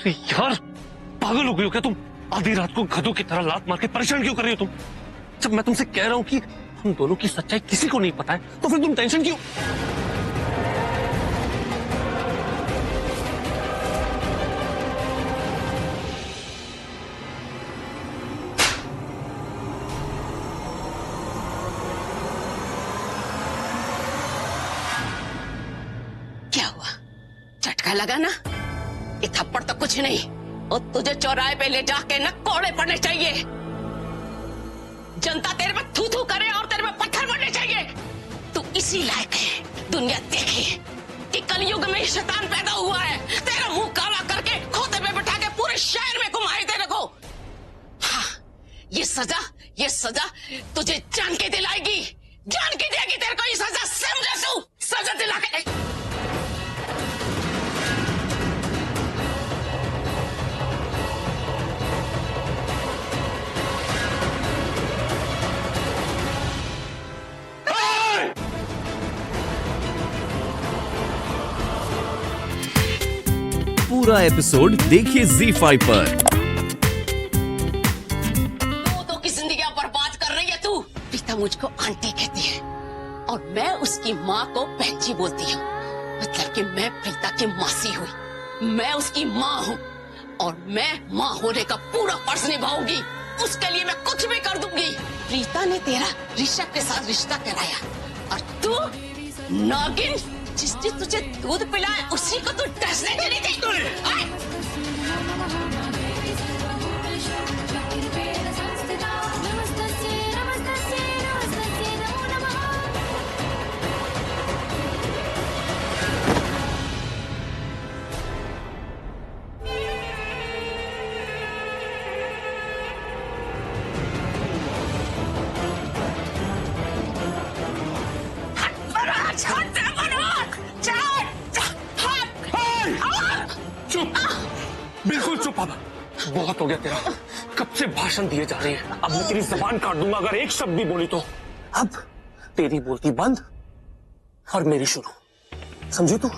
अरे यार, पागल हो गई हो क्या तुम? आधी रात को गधों की तरह लात मार के परेशान क्यों कर रही हो तुम? जब मैं तुमसे कह रहा हूं कि हम दोनों की सच्चाई किसी को नहीं पता है, तो फिर तुम टेंशन क्यों? क्या हुआ? झटका लगा ना? ये थप्पड़ तो कुछ नहीं, और तुझे चौराहे पे ले जाके न कोड़े पड़ने चाहिए। जनता तेरे पे थू थू करे और तेरे पे पत्थर पड़ने चाहिए। तू इसी लायक है दुनिया देखे कि कलयुग में शैतान पैदा हुआ है। तेरा मुंह काला करके खोते पे बिठा के पूरे शहर में घुमाई दे रखो। हाँ, ये सजा तुझे जान के दिलाएगी, जान के देगी तेरे को ये सजा। समझा तू? सजा दिला के पूरा एपिसोड देखिए ZEE5 पर। तो की जिंदगी बर्बाद कर रही है तू। प्रीता मुझको आंटी कहती है और मैं उसकी माँ को बहनजी बोलती हूँ। मतलब कि मैं प्रीता की मासी हुई, मैं उसकी माँ हूँ और मैं माँ होने का पूरा फर्ज निभाऊंगी। उसके लिए मैं कुछ भी कर दूंगी। प्रीता ने तेरा ऋषभ के साथ रिश्ता कराया और तू नागिन, जिसने तुझे दूध पिलाया उसी को तू डसने के लिए चुप, बिल्कुल चुप बाबा। बहुत हो गया तेरा। कब से भाषण दिए जा रही है। अब मैं तेरी जबान काट दूंगा अगर एक शब्द भी बोली तो। अब तेरी बोलती बंद और मेरी शुरू। समझी तू?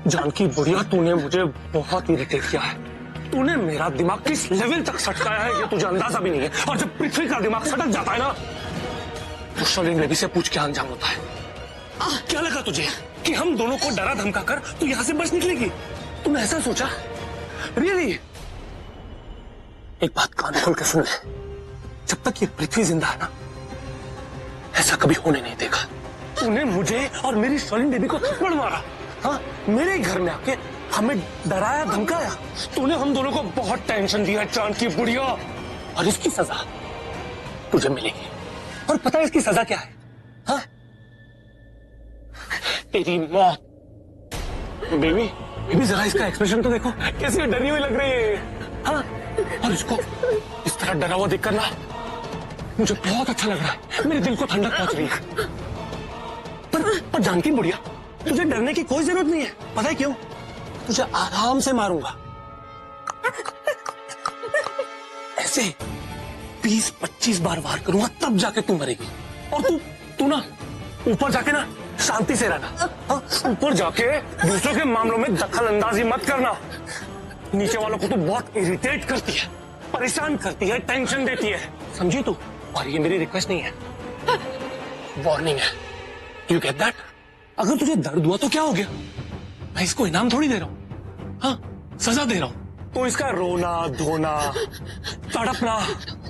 जानकी बुढ़िया, तूने मुझे बहुत इरिटेट किया है। तूने मेरा दिमाग किस लेवल तक सटकाया है ये तुझे अंदाजा भी नहीं है। और जब पृथ्वी का दिमाग सटक जाता है ना, तो शर्लिन बेबी से पूछ क्या अंजाम होता है। क्या लगा तुझे कि हम दोनों को डरा धमका कर तू यहां से बच निकलेगी? तूने ऐसा सोचा? रियली? एक बात कान खोल के सुन ले, जब तक ये पृथ्वी जिंदा है ना, ऐसा कभी होने नहीं देगा। तूने मुझे और मेरी शर्लिन बेबी को थप्पड़ मारा, हाँ, मेरे घर में आके हमें डराया धमकाया। तूने हम दोनों को बहुत टेंशन दिया जानकी बुढ़िया, और इसकी सजा तुझे मिलेगी। और पता है इसकी सजा क्या है? हाँ, तेरी मौत। बेबी, बेबी जरा इसका एक्सप्रेशन तो देखो, कैसी डरी हुई लग रही है। हाँ, और इसको इस तरह डरा हुआ देखकर ना मुझे बहुत अच्छा लग रहा है। मेरे दिल को ठंडक पहुंच रही है। पर जानकी बुढ़िया, तुझे डरने की कोई जरूरत नहीं है। पता है क्यों? तुझे आराम से मारूंगा, ऐसे 20-25 बार वार करूंगा, तब जाके तू मरेगी। और तू ना ऊपर जाके ना शांति से रहना। ऊपर जाके दूसरों के मामलों में दखल अंदाजी मत करना। नीचे वालों को तो बहुत इरिटेट करती है, परेशान करती है, टेंशन देती है। समझी तू? और ये मेरी रिक्वेस्ट नहीं है, वार्निंग है। You get that? अगर तुझे दर्द हुआ तो क्या हो गया? मैं इसको इनाम थोड़ी दे रहा हूं, हाँ, सजा दे रहा हूं। तो इसका रोना धोना तड़पना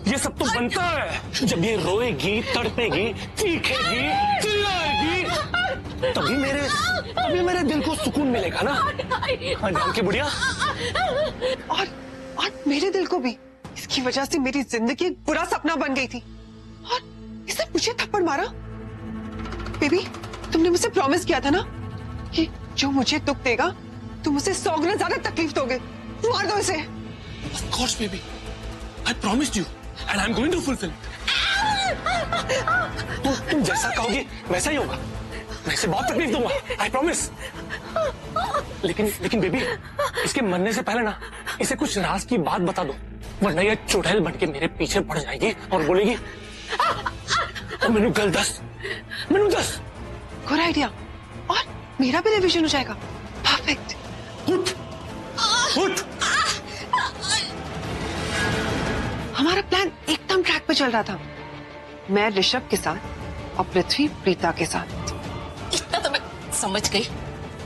ये सब तो बनता है। जब ये रोएगी, तड़पेगी, चीखेगी, चिल्लाएगी, तभी मेरे दिल को सुकून मिलेगा ना। जानकी बुढ़िया, और मेरे दिल को भी। इसकी वजह से मेरी जिंदगी एक बुरा सपना बन गई थी और इसने मुझे थप्पड़ मारा। बेबी, तुमने मुझसे प्रॉमिस किया था ना कि जो मुझे दुख देगा तुम उसे 100 गुना ज्यादा तकलीफ दोगे। मार दो इसे। Of course, baby. I promised you, and I'm going to fulfill. तुम जैसा कहोगी वैसा ही होगा। मैं इसे बहुत तकलीफ दूंगा, I promise. लेकिन बेबी, इसके मरने से पहले ना इसे कुछ राज की बात बता दो, वरना ये चुड़ैल बन के मेरे पीछे पड़ जाएगी और बोलेगी मैनू गल दस, मैनू दस। गुड आइडिया, और मेरा भी रिवीजन हो जाएगा। परफेक्ट। उठ, उठ। हमारा प्लान एकदम ट्रैक पे चल रहा था। मैं ऋषभ के साथ और पृथ्वी प्रीता के साथ। इतना तो मैं समझ गई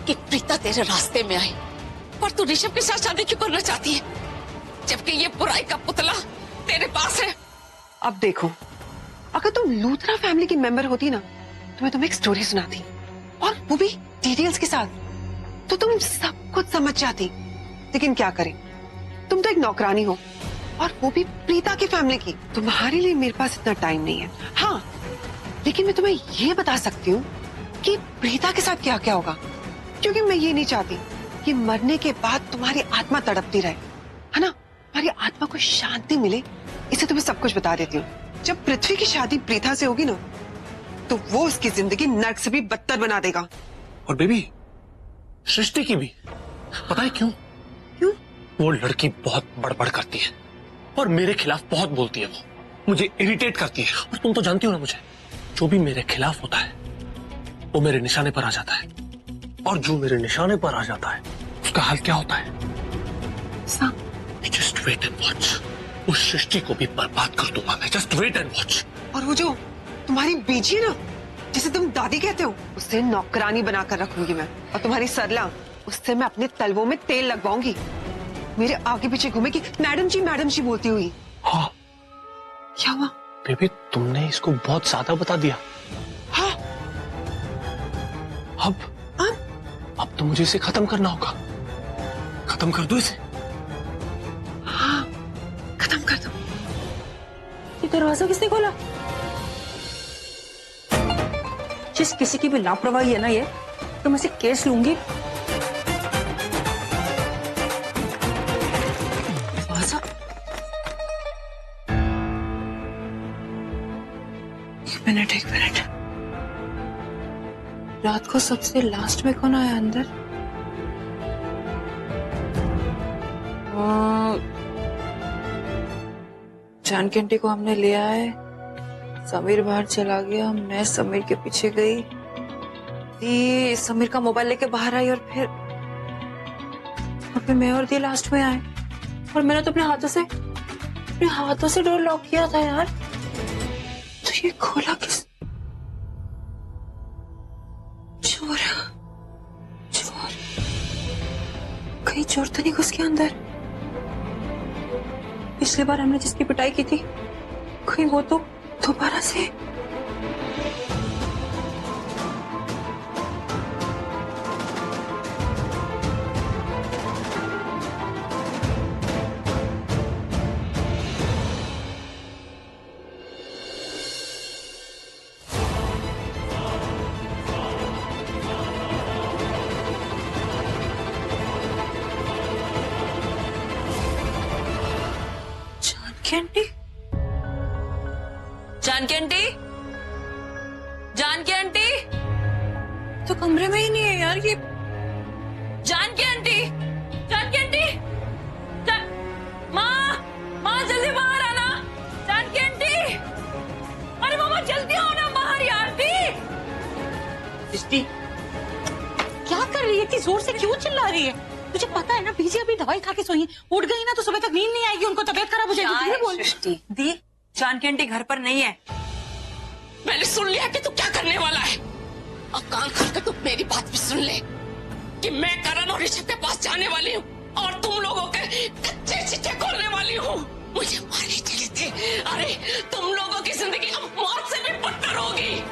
कि प्रीता तेरे रास्ते में आई, पर तू ऋषभ के साथ शादी क्यों करना चाहती है, जबकि ये बुराई का पुतला तेरे पास है। अब देखो, अगर तुम लूथरा फैमिली की मेंबर होती ना तो मैं तुम्हें एक स्टोरी सुनाती, और वो भी डिटेल्स के साथ, तो तुम सब कुछ समझ जाती। लेकिन क्या करें, तुम तो एक नौकरानी हो, और वो भी प्रीता की फैमिली की। तुम्हारे लिए मेरे पास इतना टाइम नहीं है। हाँ, लेकिन मैं तुम्हें ये बता सकती हूँ कि प्रीता के साथ क्या क्या होगा, क्योंकि मैं ये नहीं चाहती कि मरने के बाद तुम्हारी आत्मा तड़पती रहे, है ना। तुम्हारी आत्मा को शांति मिले, इसे तुम्हें सब कुछ बता देती हूँ। जब पृथ्वी की शादी प्रीता से होगी ना, तो वो उसकी जिंदगी नर्क से भी बदतर बना देगा। और बेबी, सृष्टि की भी। पता है क्यों? क्यों? वो लड़की बहुत बड़बड़ करती है और मेरे खिलाफ बहुत बोलती है। वो मुझे इरिटेट करती है, और तुम तो जानती हो ना मुझे, जो भी मेरे खिलाफ होता है वो मेरे निशाने पर आ जाता है, और जो मेरे निशाने पर आ जाता है उसका हाल क्या होता है? Just wait and watch. उस सृष्टि को भी बर्बाद कर दूंगा मैं। Just wait and watch. और वो जो तुम्हारी बीजी है ना, जिसे तुम दादी कहते हो, उसे नौकरानी बनाकर रखूंगी मैं। और तुम्हारी सरला, उससे मैं अपने तलवों में तेल लगवाऊंगी। मेरे आगे पीछे घूमेगी मैडम जी बोलती हुई। हाँ। क्या हुआ? बेबी, तुमने इसको बहुत ज्यादा बता दिया। हाँ। अब तो मुझे इसे खत्म करना होगा। खत्म कर दो इसे। हाँ, खत्म कर दो। ये दरवाजा किसने खोला? जिस किसी की भी लापरवाही है ना ये, तो मैं इसे केस लूंगी। दरवाजा, एक मिनट। रात को सबसे लास्ट में कौन आया अंदर? जानकी आंटी को हमने लिया है, समीर बाहर चला गया, मैं समीर के पीछे गई, दी समीर का मोबाइल लेके बाहर आई, और फिर मैं और दी लास्ट में आए। और मैंने तो अपने हाथों से डोर लॉक किया था यार। तो ये खोला किस? चोर कहीं चोर तो नहीं घुस गया अंदर? पिछली बार हमने जिसकी पिटाई की थी, कहीं वो तो दोबारा से? जानकी आंटी तो कमरे में ही नहीं है यार ये। जानकी आंटी माँ जल्दी बाहर आना। जानकी आंटी, अरे मामा जल्दी आओ ना बाहर यार। सृष्टि क्या कर रही है? इतनी जोर से क्यों चिल्ला रही है? तुझे पता है ना, बीजी अभी दवाई खा के सोई है, उठ गई ना तो सुबह तक नींद नहीं आएगी, उनको तबीयत खराब हो जाएगी। बोल दी, जानकी आंटी घर पर नहीं है। मैंने सुन लिया कि तू क्या करने वाला है। अब कान खोल कर तू मेरी बात भी सुन ले कि मैं करण और ऋषभ के पास जाने वाली हूँ, और तुम लोगों के कच्चे चिट्टे खोलने वाली हूँ। मुझे मारने चले थे, अरे तुम लोगों की जिंदगी अब मौत से भी बदतर होगी।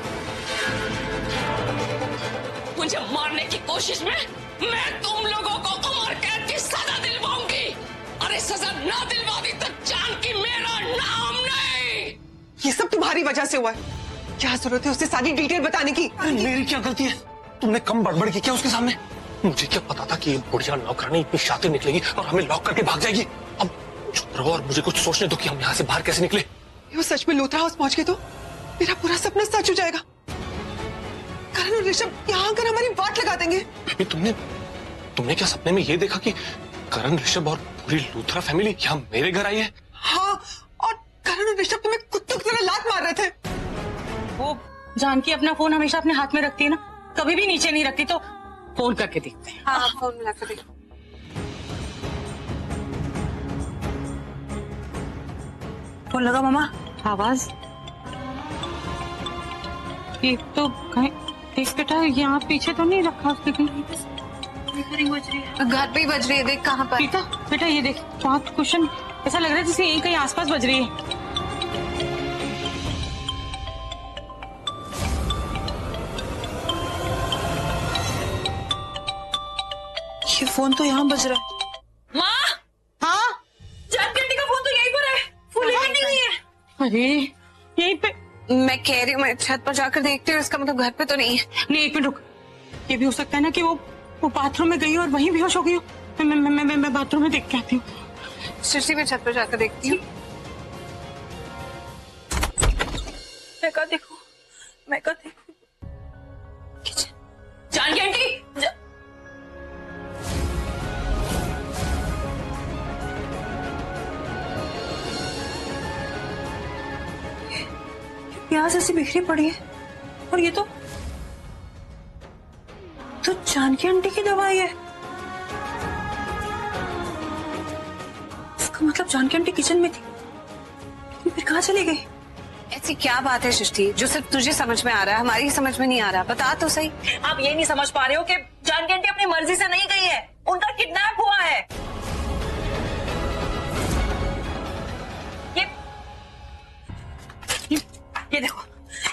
मुझे मारने की कोशिश में मैं तुम लोगों को उम्र कैद की सजा दिलवाऊंगी। अरे सजा ना दिलवा दी तो जानकी मेरा नाम नहीं। ये सब तुम्हारी वजह से हुआ है। क्या जरूरत है उससे सारी डिटेल बताने की? मेरी क्या गलती है? तुमने कम बड़बड़ की क्या उसके सामने? मुझे क्या पता था कि ये बुढ़िया नौकरानी इतनी शातिर निकलेगी और हमें लॉक करके भाग जाएगी। अब चुप रहो और मुझे कुछ सोचने दो कि हम यहाँ से बाहर कैसे निकले। वो सच में लूथरा हाउस पहुंच गए तो मेरा पूरा सपना सच हो जाएगा। करण और ऋषभ यहाँ आकर हमारी वाट लगा देंगे। बेबी, तुमने क्या सपने में ये देखा कि करण, ऋषभ और पूरी लूथरा फैमिली यहाँ मेरे घर आई है? हाँ, और करण और ऋषभ तुम्हें कुत्तों की तरह लात मार रहे थे। वो जानकी अपना फोन हमेशा अपने हाथ में रखती है ना, कभी भी नीचे नहीं रखती, तो फोन करके देखते हैं। हाँ, फोन मिला कर देखो। फोन लगा मामा। आवाज ये तो कहीं देख बेटा, यहाँ पीछे तो नहीं रखा उसके कहीं। घर पे ही बज रही है, देख कहाँ पर। बेटा बेटा ये देख, बहुत क्वेश्चन ऐसा लग रहा है जैसे यहीं कहीं आसपास बज रही है। ये फोन तो यहाँ बज रहा है। माँ, हाँ जानकी का फोन तो यहीं पर है, फोन यहाँ नहीं है। अरे यहीं पे, मैं कह रही हूँ मैं छत पर जाकर देखती हूँ, इसका मतलब घर पे तो नहीं है। नहीं एक मिनट रुक, ये भी हो सकता है ना कि वो बाथरूम में गई और वहीं बेहोश हो गई हो। मैं बाथरूम में देख के आती हूँ। सृष्टि मैं छत पर जाकर देखती हूँ। मैं कहा देखूं, मैं कहा देखूं। जानकी आंटी, प्याज ऐसी बिखरी पड़ी है और ये तो जानकी आंटी की दवाई है। इसका मतलब जानकी आंटी किचन में थी, लेकिन फिर कहाँ चली गई? ऐसी क्या बात है सृष्टि जो सिर्फ तुझे समझ में आ रहा है, हमारी समझ में नहीं आ रहा? बता तो सही। आप ये नहीं समझ पा रहे हो कि जानकी आंटी अपनी मर्जी से नहीं गई है, उनका किडनैप हुआ है। ये देखो,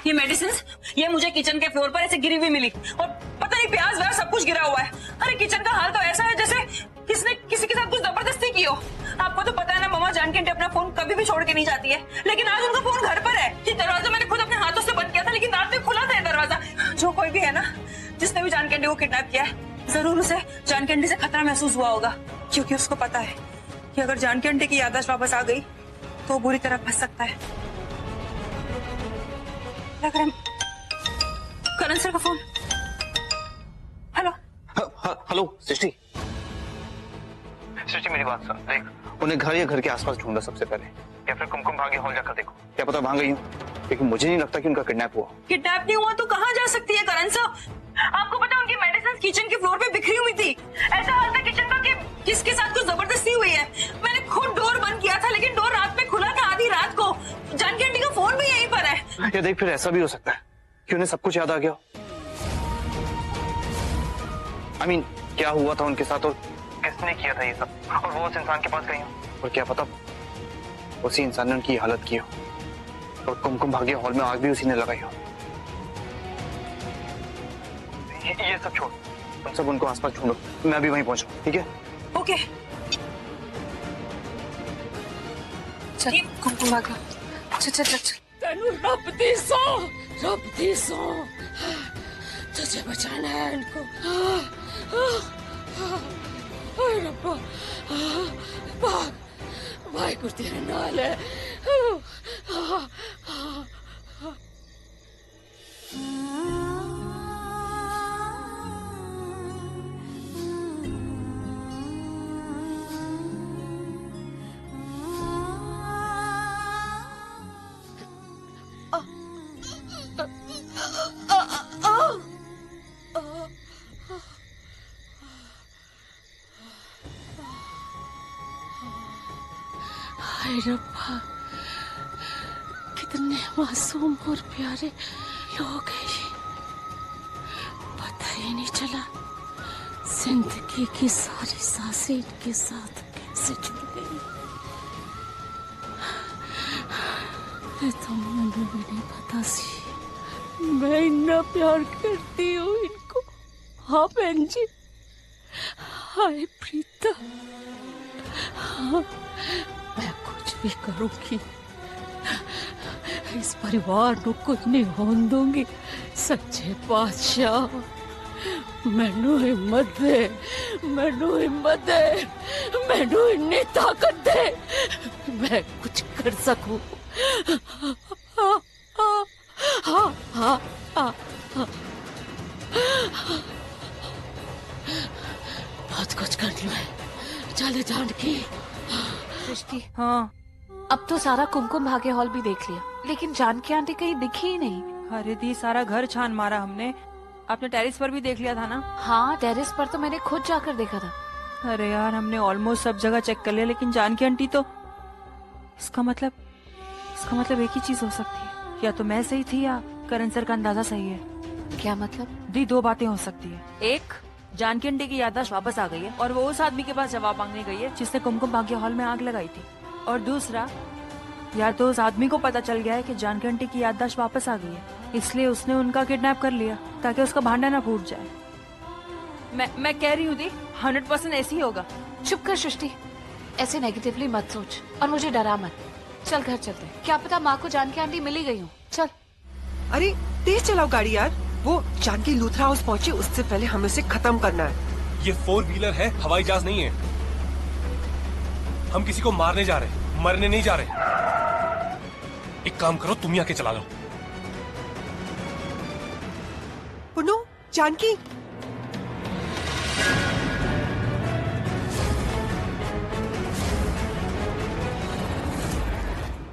ये मेडिसिन ये मुझे किचन के फ्लोर पर ऐसे गिरी हुई मिली और पता नहीं प्याज व्याज सब कुछ गिरा हुआ है। अरे किचन का हाल तो ऐसा है जैसे किसने किसी के साथ कुछ जबरदस्ती की हो। आपको तो पता है ना मामा, जानकी आंटी अपना फोन कभी भी छोड़ के नहीं जाती है, लेकिन आज उनका फोन घर पर है। ये दरवाजा मैंने खुद अपने हाथों से बंद किया था, लेकिन रात में खुला था ये दरवाजा। जो कोई भी है ना जिसने भी जानकी आंटी को किडनैप किया है, जरूर उसे जानकी आंटी से खतरा महसूस हुआ होगा, क्योंकि उसको पता है कि अगर जानकी आंटी की याददाश्त वापस आ गई तो बुरी तरह फंस सकता है। लग रहा है करण सर का फोन। हेलो हेलो सृष्टि, सृष्टि मेरी बात सुन, देख उन्हें घर या घर के आसपास ढूंढा सबसे पहले, या फिर कुमकुम भाग्य हॉल जाकर देखो। क्या पता भाग गई हूँ, लेकिन मुझे नहीं लगता कि उनका किडनैप हुआ। किडनैप नहीं हुआ तो कहाँ जा सकती है करण सर? आपको पता है उनकी मेडिसिन किचन के फ्लोर पे बिखरी हुई थी। ऐसा हाल था किचन का कि किसके साथ कुछ जबरदस्ती हुई है। मैंने खुद डोर बंद किया था, लेकिन डोर रात में खुला था, आधी रात को। जानकी आंटी का फोन भी यहीं पर है। या देख, फिर ऐसा भी हो सकता है कि उन्हें सब कुछ याद आ गया। I mean, क्या हुआ था उनके साथ और किसने किया था ये सब, और वो उस इंसान के पास गई हो, और क्या पता उसी इंसान ने उनकी हालत की हो, और कुमकुम भाग्य हॉल में आग भी उसी ने लगाई हो। ये सब छोड़, तुम सब उनको आसपास ढूंढो, मैं अभी वहीं पहुंचा, ठीक है? ओके चल कुमकुम भाग्य, चल चल चल चल। तेनू रब दी सो तुझे बचाना है इनको। हाय रब्बा, भाई कुछ तेरे नाल है। हाय रब्बा, कितने मासूम और प्यारे लोग हैं ये, पता ही नहीं चला जिंदगी की सारी सांसें इनके साथ कैसे जुड़ गई। तो मुझे भी नहीं पता सी मैं इतना प्यार करती हूँ इनको। हाँ बहन जी, हाय प्रीता, हाँ मैं कुछ भी करूंगी, इस परिवार को कुछ नहीं होने दूंगी। सच्चे पातशाह मैनू हिम्मत दे, मैनू हिम्मत दे, मैनू इतनी ताकत दे, मैं कुछ कर सकूं। बहुत कुछ कर लूं है, चले जानकी। सृष्टि, हाँ अब तो सारा कुमकुम भाग्य हॉल भी देख लिया, लेकिन जानकी आंटी कहीं दिखी ही नहीं। अरे दी, सारा घर छान मारा हमने। आपने टेरेस पर भी देख लिया था ना? हाँ टेरेस पर तो मैंने खुद जाकर देखा था। अरे यार, हमने ऑलमोस्ट सब जगह चेक कर लिया, लेकिन जानकी आंटी तो, इसका मतलब इसका मतलब एक ही चीज हो सकती है, या तो मैं सही थी या करण सर का अंदाजा सही है। क्या मतलब? दी दो बातें हो सकती है, एक जानकी आंटी की याददाश्त वापस आ गई है और वो उस आदमी के पास जवाब मांगने गई है जिसने कुमकुम भाग्य हॉल में आग लगाई थी, और दूसरा या तो उस आदमी को पता चल गया है कि जानकी आंटी की याददाश्त वापस आ गई है, इसलिए उसने उनका किडनैप कर लिया ताकि उसका भांडा ना फूट जाए। मैं कह रही हूँ दी 100% ऐसे ही होगा। चुप कर सृष्टि, ऐसे नेगेटिवली मत सोच और मुझे डरा मत। चल घर चलते हैं, क्या पता माँ को जानकी आंटी मिली गई हूँ। चल। अरे तेज चलाओ गाड़ी यार, वो जानकी लूथरा हाउस पहुंचे उससे पहले हमें उसे खत्म करना है। ये 4 व्हीलर है, हवाई जहाज नहीं है। हम किसी को मारने जा रहे हैं, मरने नहीं जा रहे। एक काम करो, तुम ही आके चला लो। पुनू, जानकी,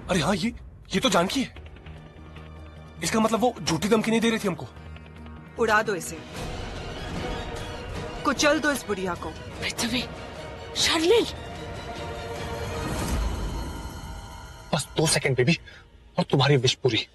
अरे हाँ, ये तो जानकी है। इसका मतलब वो झूठी धमकी नहीं दे रही थी हमको। उड़ा दो इसे, कुचल दो इस बुढ़िया को। पृथ्वी, शार्लिन, बस 2 सेकंड बेबी और तुम्हारी विश पूरी।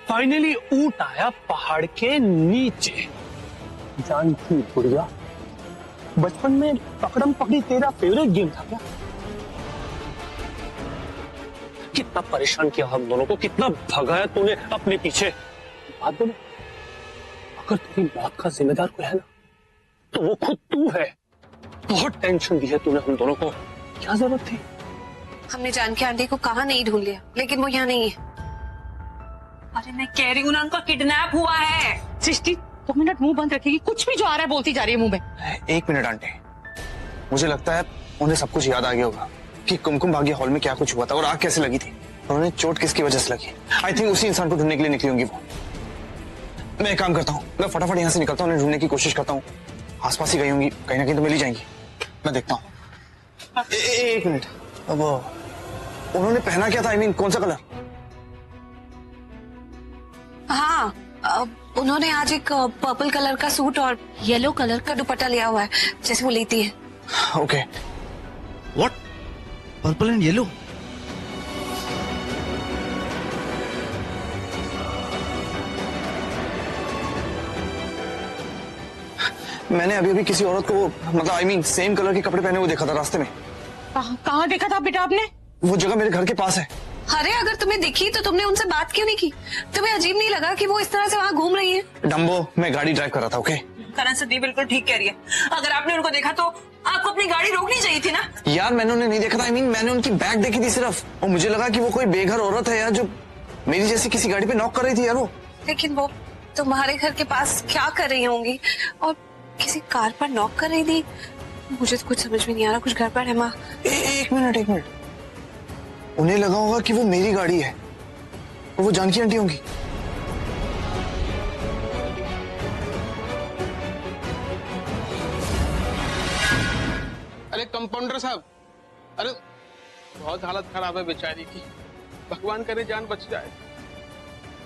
फाइनली ऊंट आया पहाड़ के नीचे। जानकी बुढ़िया, बचपन में पकड़म पकड़ी तेरा फेवरेट गेम था क्या? कितना परेशान किया हम दोनों को, कितना भगाया तूने अपने पीछे। बात बोलो, अगर तेरी मौत का जिम्मेदार कोई है ना तो वो खुद तू है। बहुत टेंशन दी है तूने हम दोनों को, क्या जरूरत थी? हमने जानकी आंटी को कहाँ नहीं ढूंढ लिया, लेकिन वो यहाँ नहीं है। अरे मैं कह रही हूँ ना, उनका किडनैप हुआ है। सृष्टि 2 मिनट मुंह बंद रखेगी, कुछ भी जो आ रहा है बोलती जा रही है मुंह में। 1 मिनट आंटी, मुझे लगता है उन्हें सब कुछ याद आ गया होगा कि कुमकुम भाग्य हॉल में क्या कुछ हुआ था और आग कैसे लगी थी, और उन्हें चोट किसकी वजह से लगी। आई थिंक उसी इंसान को ढूंढने के लिए निकली होंगी वो। मैं एक काम करता हूँ, मैं फटाफट यहाँ से निकलता हूँ, उन्हें ढूंढने की कोशिश करता हूँ। आसपास ही गई होंगी, कहीं ना कहीं तो मिल ही जाएंगी। मैं देखता हूँ। 1 मिनट, अब उन्होंने पहना क्या था? आई मीन कौन सा कलर? हाँ, उन्होंने आज एक पर्पल कलर का सूट और येलो कलर का दुपट्टा लिया हुआ है, जैसे वो लेती है। Okay. What? Purple and yellow? मैंने अभी अभी किसी औरत को, मतलब आई मीन सेम कलर के कपड़े पहने हुए देखा था रास्ते में। कहाँ देखा था बेटा आपने? वो जगह मेरे घर के पास है। अरे अगर तुम्हें दिखी तो तुमने उनसे बात क्यों नहीं की? तुम्हें अजीब नहीं लगा कि वो इस तरह से वहाँ घूम रही है? डम्बो, मैं गाड़ी ड्राइव कर रहा था। ओके। करण से दी बिल्कुल ठीक कह रही है। अगर आपने उनको देखा तो आपको अपनी गाड़ी रोकनी चाहिए थी ना। यार मैंने उन्हें नहीं देखा था, आई मीन मैंने उनकी बैग देखी थी सिर्फ, और मुझे लगा कि वो कोई बेघर औरत है यार, जो मेरी जैसी किसी गाड़ी पे नॉक कर रही थी यार वो। लेकिन वो तुम्हारे घर के पास क्या कर रही होंगी, और किसी कार पर नॉक कर रही थी? मुझे तो कुछ समझ में नहीं आ रहा, कुछ गड़बड़ है माँ। 1 मिनट, उन्हें लगा होगा कि वो मेरी गाड़ी है और वो जानकी आंटी होंगी। अरे कंपाउंडर साहब, अरे बहुत हालत खराब है बेचारी की, भगवान करे जान बच जाए।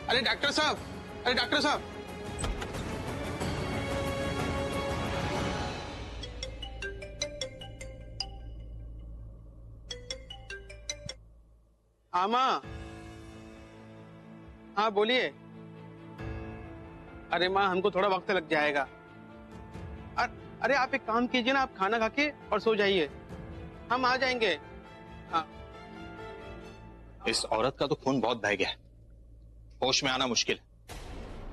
अरे डॉक्टर साहब, अरे डॉक्टर साहब। हाँ माँ, हाँ बोलिए। अरे माँ, हमको थोड़ा वक्त लग जाएगा। अरे आप एक काम कीजिए ना, आप खाना खा के और सो जाइए, हम आ जाएंगे। हाँ। इस औरत का तो खून बहुत बह गया, होश में आना मुश्किल है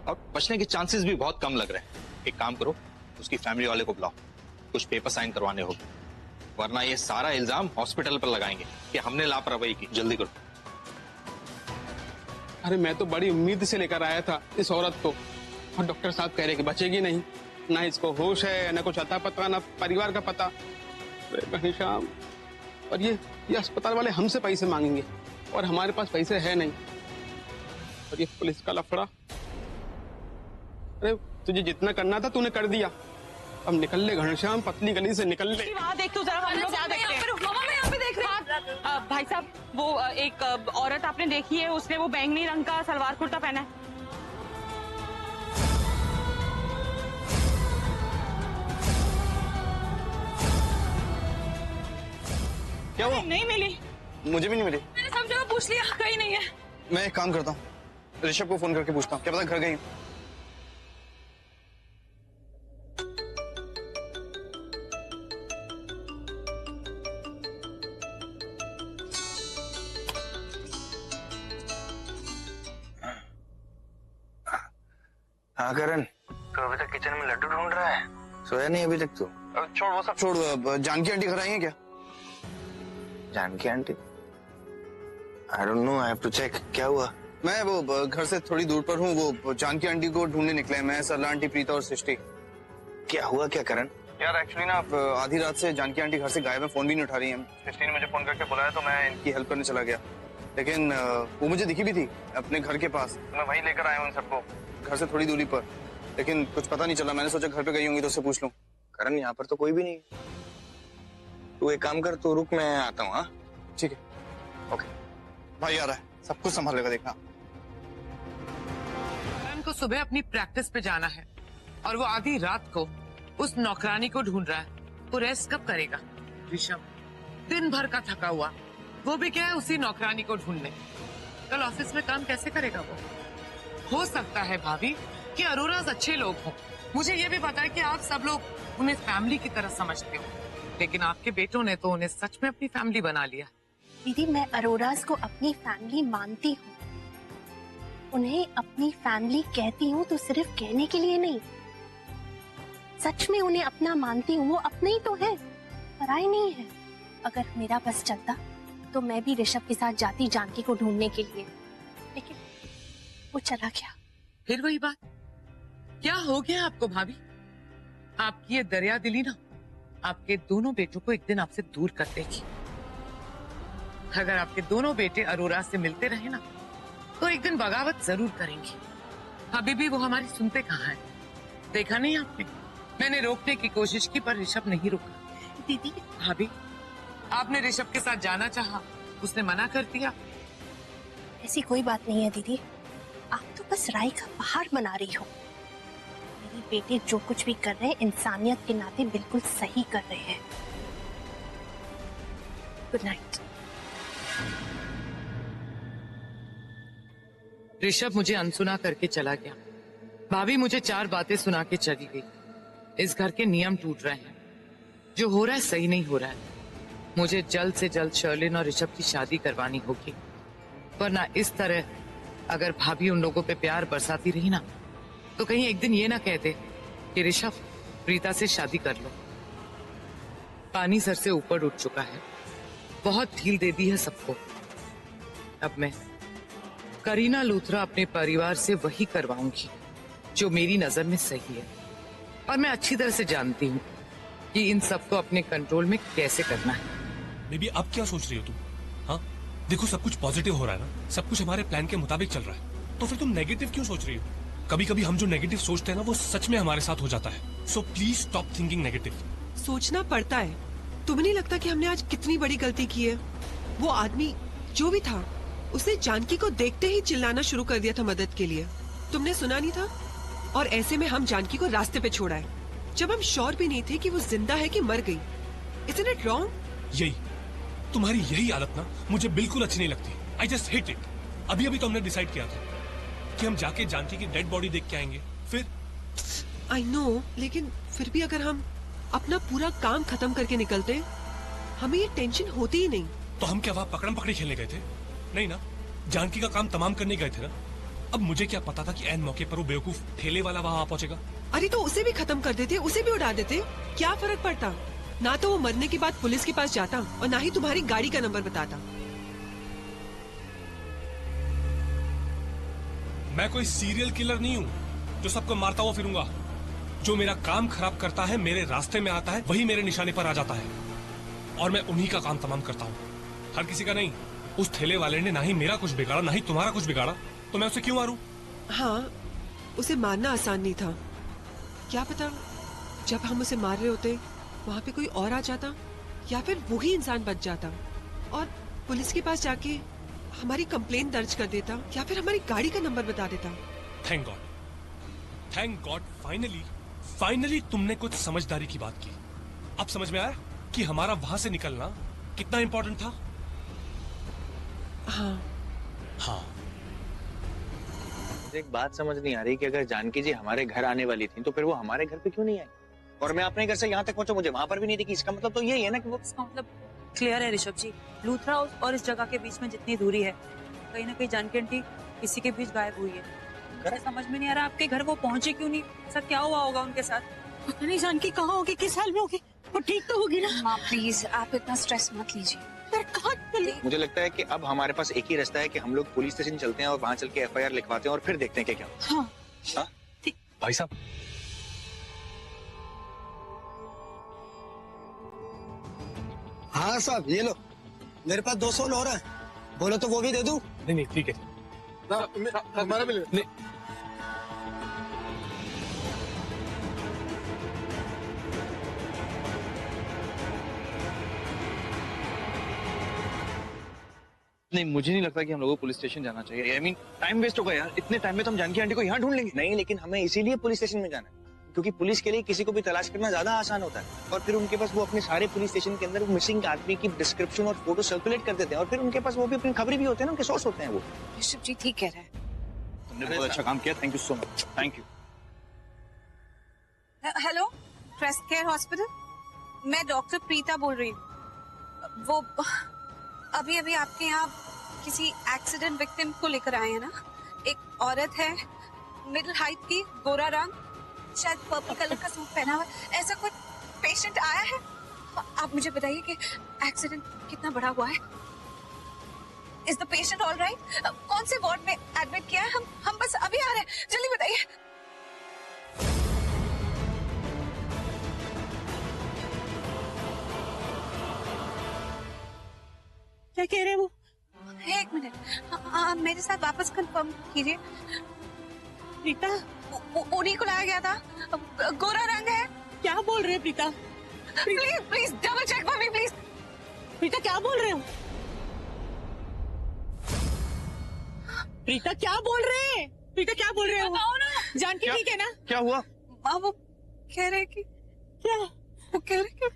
और बचने के चांसेस भी बहुत कम लग रहे हैं। एक काम करो, उसकी फैमिली वाले को बुलाओ, कुछ पेपर साइन करवाने होंगे, वरना ये सारा इल्जाम हॉस्पिटल पर लगाएंगे कि हमने लापरवाही की। जल्दी करो। अरे मैं तो बड़ी उम्मीद से लेकर आया था इस औरत को, और डॉक्टर साहब कह रहे कि बचेगी नहीं, ना इसको होश है, ना कुछ अता पता, ना परिवार का पता। घनश्याम, और ये अस्पताल वाले हमसे पैसे मांगेंगे और हमारे पास पैसे है नहीं, और ये पुलिस का लफड़ा। अरे तुझे जितना करना था तूने कर दिया, अब निकल ले घनश्याम, पतली गली से निकल ले। वहाँ देख तू जरा, हम लोग यहाँ देखते हैं। मामा मैं यहाँ पे देख रही हूँ। भाई साहब, वो एक औरत आपने देखी है, उसने वो बैंगनी रंग का सलवार कुर्ता पहना है। क्या हुआ? नहीं मिली। मुझे भी नहीं मिली। मैंने सब जगह पूछ लिया, कहीं नहीं है। मैं एक काम करता हूँ, ऋषभ को फोन करके पूछता हूँ, क्या पता घर गई हो। हाँ करण, तो अभी तक किचन में लड्डू ढूंढ रहा है? सोया नहीं अभी तक तो? छोड़ वो सब छोड़, जानकी आंटी घर आई है क्या? Janaki aunty? I don't know, I have to check. क्या हुआ? मैं वो घर से थोड़ी दूर पर हूँ, वो जानकी आंटी को ढूंढने निकले। मैं, सरला आंटी, प्रीता और सृष्टि। क्या हुआ क्या करण? यार एक्चुअली ना आधी रात से जानकी आंटी घर से गायब है, फोन भी नहीं उठा रही है। सृष्टि ने मुझे फोन करके बुलाया तो मैं इनकी हेल्प करने चला गया, लेकिन वो मुझे दिखी भी थी अपने घर के पास। मैं वहीं लेकर आया हूँ इन सबको, घर से थोड़ी दूरी पर, लेकिन कुछ पता नहीं चला। मैंने सोचा घर पे गई होंगी तो उससे पूछ लूं। करण यहाँ पर तो कोई भी नहीं। तू एक काम कर, तू रुक, मैं आता हूँ। हाँ ठीक है, ओके। भाई आ रहा है, सब कुछ संभालेगा, देखना। करण को सुबह अपनी प्रैक्टिस पे जाना है और वो आधी रात को उस नौकरानी को ढूंढ रहा है। वो रेस्ट कब करेगा? ऋषभ दिन भर का थका हुआ, वो भी क्या है उसी नौकरानी को ढूंढने। कल ऑफिस में काम कैसे करेगा वो? हो सकता है भाभी कि अरोरा अच्छे लोग हों, मुझे ये भी पता है कि आप सब लोग उन्हें फैमिली की तरह समझते हो, लेकिन आपके बेटों ने तो उन्हें सच में अपनी फैमिली बना लिया। दीदी, मैं अरोरास को अपनी फैमिली मानती हूँ, उन्हें अपनी फैमिली कहती हूँ तो सिर्फ कहने के लिए नहीं, सच में उन्हें अपना मानती हूँ। वो अपने ही तो है, पराए नहीं है। अगर मेरा बस चलता तो मैं भी ऋषभ के साथ जाती जानकी को ढूंढने के लिए, लेकिन वो चला गया। फिर वही बात, क्या हो गया आपको भाभी? आपकी ये दरिया दिली ना आपके दोनों बेटों को एक दिन आपसे दूर कर देगी। अगर आपके दोनों बेटे अरोरा से मिलते रहे ना तो एक दिन बगावत जरूर करेंगे। अभी भी वो हमारी सुनते कहाँ है? देखा नहीं आपने? मैंने रोकने की कोशिश की पर ऋषभ नहीं रुका। दीदी भाभी, आपने ऋषभ के साथ जाना चाहा, उसने मना कर दिया। ऐसी कोई बात नहीं है दीदी, आप तो बस राई का पहाड़ बना रही हो। मेरे बेटे जो कुछ भी कर रहे हैं इंसानियत के नाते बिल्कुल सही कर रहे हैं। Good night. ऋषभ मुझे अनसुना करके चला गया, भाभी मुझे 4 बातें सुना के चली गई। इस घर के नियम टूट रहे हैं, जो हो रहा है सही नहीं हो रहा है। मुझे जल्द से जल्द शर्लिन और ऋषभ की शादी करवानी होगी, वरना इस तरह अगर भाभी उन लोगों पे प्यार बरसाती रही ना तो कहीं एक दिन ये ना कहते कि ऋषभ प्रीता से शादी कर लो। पानी सर से ऊपर उठ चुका है, बहुत ढील दे दी है सबको। अब मैं करीना लूथरा अपने परिवार से वही करवाऊंगी जो मेरी नजर में सही है, और मैं अच्छी तरह से जानती हूँ कि इन सबको अपने कंट्रोल में कैसे करना है। बेबी अब क्या सोच रही हो तुम? हाँ देखो, सब कुछ पॉजिटिव हो रहा है ना, सब कुछ हमारे प्लान के मुताबिक चल रहा है, तो फिर तुम नेगेटिव क्यों सोच रही हो? कभी कभी हम जो नेगेटिव सोचते हैं ना वो सच में हमारे साथ हो जाता है। So please stop thinking negative. सोचना पड़ता है। तुम्हें नहीं लगता कि हमने आज कितनी बड़ी गलती की है? वो आदमी जो भी था उसने जानकी को देखते ही चिल्लाना शुरू कर दिया था मदद के लिए। तुमने सुना नहीं था? और ऐसे में हम जानकी को रास्ते पे छोड़ा है जब हम श्योर भी नहीं थे कि वो जिंदा है कि मर गई। Isn't it wrong? यही तुम्हारी यही आदत ना मुझे बिल्कुल अच्छी नहीं लगती। I just hate it. अभी अभी तो हमने डिसाइड किया था कि हम जाके जानकी की डेड बॉडी देख के आएंगे। फिर आई नो, लेकिन फिर भी अगर हम अपना पूरा काम खत्म करके निकलते हमें ये टेंशन होती ही नहीं। तो हम क्या वहाँ पकड़म पकड़ी खेलने गए थे? नहीं ना, जानकी का काम तमाम करने गए थे ना। अब मुझे क्या पता था कि ऐन मौके पर वो बेवकूफ ठेले वाला वहां पहुंचेगा। अरे तो उसे भी खत्म कर देते, उसे भी उड़ा देते, क्या फर्क पड़ता? ना तो वो मरने के बाद पुलिस के पास जाता और ना ही तुम्हारी गाड़ी का नंबर बताता। मैं कोई सीरियल किलर नहीं हूँ जो सबको मारता हुआ फिरूंगा। जो मेरा काम खराब करता है, मेरे रास्ते में आता है, वही मेरे निशाने पर आ जाता है और मैं उन्हीं का काम तमाम करता हूँ, हर किसी का नहीं। उस ठेले वाले ने ना ही मेरा कुछ बिगाड़ा ना ही तुम्हारा कुछ बिगाड़ा, तो मैं उसे क्यों मारूं? हाँ, उसे मारना आसान नहीं था। क्या पता जब हम उसे मार रहे होते वहाँ पे कोई और आ जाता या फिर वही इंसान बच जाता और पुलिस के पास जाके हमारी कंप्लेंट दर्ज कर देता या फिर हमारी गाड़ी का नंबर बता देता। थैंक गॉड फाइनली तुमने कुछ समझदारी की बात की। अब समझ में आया कि हमारा वहां से निकलना कितना इंपॉर्टेंट था। हाँ। मुझे एक बात समझ नहीं आ रही कि अगर जानकी जी हमारे घर आने वाली थी तो फिर वो हमारे घर पे क्यों नहीं आई? और मैं अपने घर से यहाँ तक पहुंचा, मुझे वहां पर भी नहीं दिखी। इसका मतलब तो यही है ना कि वो, इसका मतलब क्लियर है ऋषभ जी, लूथरा हाउस और इस जगह के बीच में जितनी दूरी है, कहीं ना कहीं जानकी आंटी इसी के बीच गायब हुई है। मुझे समझ में नहीं आ रहा आपके घर वो पहुंचे क्यों नहीं, ऐसा क्या हुआ होगा उनके साथ? पता नहीं जानकी कहाँ होगी, किस हाल में होगी, वो ठीक तो होगी ना? माँ प्लीज आप इतना स्ट्रेस मत लीजिए। मुझे लगता है कि अब हमारे पास एक ही रास्ता है कि हम लोग पुलिस स्टेशन चलते हैं और वहां चल के FIR लिखवाते हैं और फिर देखते हैं कि क्या होता है। हाँ। भाई साहब, हाँ साहब ये लो, मेरे पास 200 और है, बोलो तो वो भी दे दूं? नहीं ठीक है। हमारा भी नहीं। नहीं, मुझे नहीं लगता कि हम लोगों को पुलिस स्टेशन जाना चाहिए। आई मीन टाइम वेस्ट होगा यार। इतने टाइम में तो हम जानकी आंटी को यहाँ ढूंढ लेंगे। नहीं, लेकिन हमें इसीलिए पुलिस स्टेशन में जाना है क्योंकि पुलिस के लिए किसी को भी तलाश करना ज्यादा आसान होता है और फिर उनके पास वो अपने सारे पुलिस स्टेशन के अंदर मिसिंग आदमी की डिस्क्रिप्शन और फोटो सर्कुलेट कर देते हैं और फिर उनके पास वो भी अपनी खबरें भी होते हैं ना, उनके सोर्स होते हैं वो। ऋषभ जी ठीक कह रहे हैं। तुमने बहुत अच्छा काम किया, thank you so much. Thank you. Hello, press care hospital, मैं डॉक्टर प्रीता बोल रही हूँ। वो अभी आपके यहाँ किसी एक्सीडेंट विक्टिम को लेकर आए हैं ना? एक औरत है, मिडिल हाइट की, गोरा रंग, शायद पर्पल कलर का सूट पहना हुआ, ऐसा कोई पेशेंट आया है? आप मुझे बताइए कि एक्सीडेंट कितना बड़ा हुआ है? Is the patient all right? कौन से वार्ड में एडमिट किया है? हम बस अभी आ रहे हैं, जल्दी बताइए। क्या कह रहे हैं वो? एक मिनट, मेरे साथ वापस कंफर्म कीजिए। प्रीता, उन्हीं को लाया गया था, गोरा रंग है। क्या बोल रहे हैं Preeta? Please double check for me please. Preeta क्या बोल रहे हो? प्रीता क्या बोल रहे हैं? प्रीता क्या बोल रहे हो? बताओ ना। जानकी ठीक है ना? क्या हुआ? माँ वो कह रहे कि क्या? वो कह रहे कि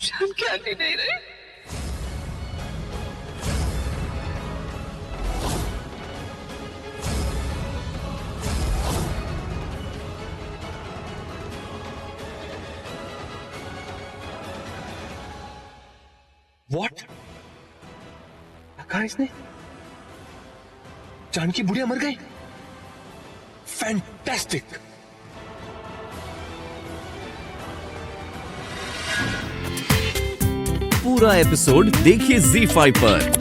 जानकी आंटी नहीं रही। What? कहा इसने? जानकी बुढ़िया मर गई? फैंटास्टिक। पूरा एपिसोड देखिए ZEE5 पर।